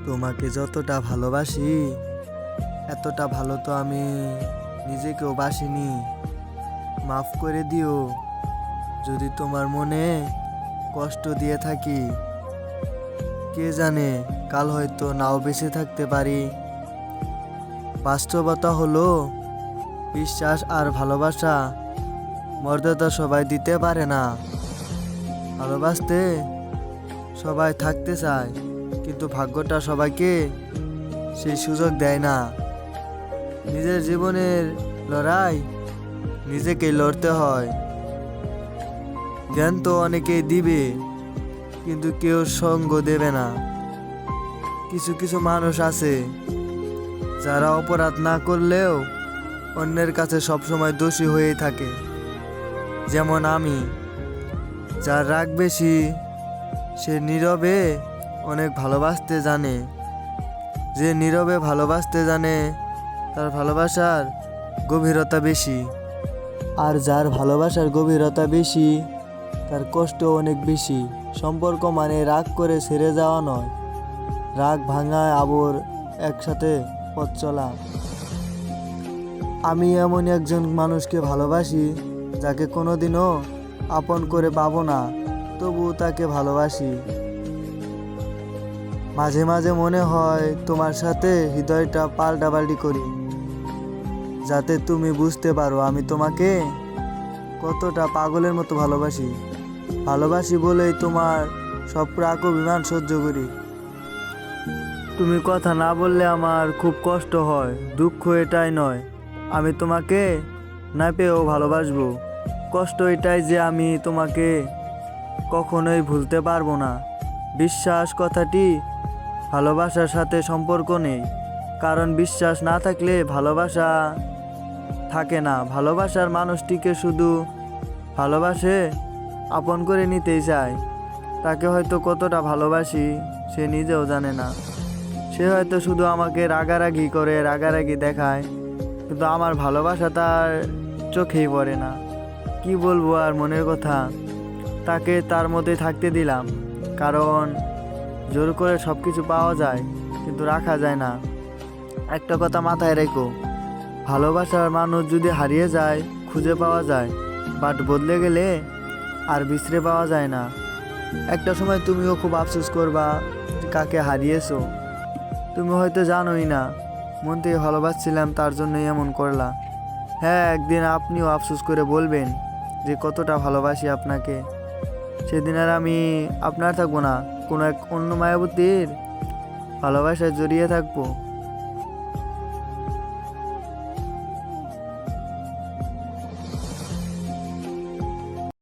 তোমাকে যতটা ভালোবাসি এতটা ভালো তো আমি নিজেকেও বাসিনি। মাফ করে দিও যদি তোমার মনে কষ্ট দিয়ে থাকি। কে জানে কাল হয়তো নাও বেঁচে থাকতে পারি। বাস্তবতা হলো বিশ্বাস আর ভালোবাসা মর্যাদা সবাই দিতে পারে না। ভালোবাসতে সবাই থাকতে চায়, কিন্তু ভাগ্যটা সবাইকে সেই সুযোগ দেয় না। নিজের জীবনের লড়াই নিজেকেই লড়তে হয়। জ্ঞান তো অনেকেই দিবে, কিন্তু কেউ সঙ্গ দেবে না। কিছু কিছু মানুষ আছে যারা অপরাধ না করলেও অন্যের কাছে সবসময় দোষী হয়েই থাকে। যেমন আমি। যার রাগ বেশি সে নীরবে অনেক ভালোবাসতে জানে। যে নীরবে ভালোবাসতে জানে তার ভালোবাসার গভীরতা বেশি। আর যার ভালোবাসার গভীরতা বেশি তার কষ্ট অনেক বেশি। সম্পর্ক মানে রাগ করে ছেড়ে যাওয়া নয়, রাগ ভাঙা আবার একসাথে পথ চলা। আমি এমন একজন মানুষকে ভালোবাসি যাকে কোনোদিনও আপন করে পাবো না, তবু তাকে ভালোবাসি। মাঝে মাঝে মনে হয় তোমার সাথে হৃদয়টা পাল্টাপাল্টি করি, যাতে তুমি বুঝতে পারো আমি তোমাকে কতটা পাগলের মতো ভালোবাসি। ভালোবাসি বলেই তোমার সব রাগ অভিমান সহ্য করি। তুমি কথা না বললে আমার খুব কষ্ট হয়। দুঃখ এটাই নয় আমি তোমাকে না পেয়েও ভালোবাসবো, কষ্ট এটাই যে আমি তোমাকে কখনোই ভুলতে পারবো না। বিশ্বাস কথাটি ভালোবাসার সাথে সম্পর্ক নেই, কারণ বিশ্বাস না থাকলে ভালোবাসা থাকে না। ভালোবাসার মানুষটিকে শুধু ভালোবাসে, আপন করে নিতেই চায়। তাকে হয়তো কতটা ভালোবাসি সে নিজেও জানে না। সে হয়তো শুধু আমাকে রাগারাগি করে, রাগারাগি দেখায়, কিন্তু আমার ভালোবাসা তার চোখেই পড়ে না। কি বলবো আর মনের কথা। তাকে তার মধ্যে থাকতে দিলাম, কারণ জোর করে সব কিছু পাওয়া যায় কিন্তু রাখা যায় না। একটা কথা মাথায় রেখো, ভালোবাসার মানুষ যদি হারিয়ে যায় খুঁজে পাওয়া যায়, বাট বদলে গেলে আর বিছড়ে পাওয়া যায় না। একটা সময় তুমিও খুব আফসোস করবা কাকে হারিয়েছো। তুমি হয়তো জানোই না মন থেকে ভালোবাসছিলাম তার জন্যই এমন করলা। হ্যাঁ, একদিন আপনিও আফসোস করে বলবেন যে কতটা ভালোবাসি আপনাকে। সেদিন আর আমি আপনার থাকবো না, কোনো এক অন্য মায়াবতীর ভালোবাসায় জড়িয়ে থাকবো।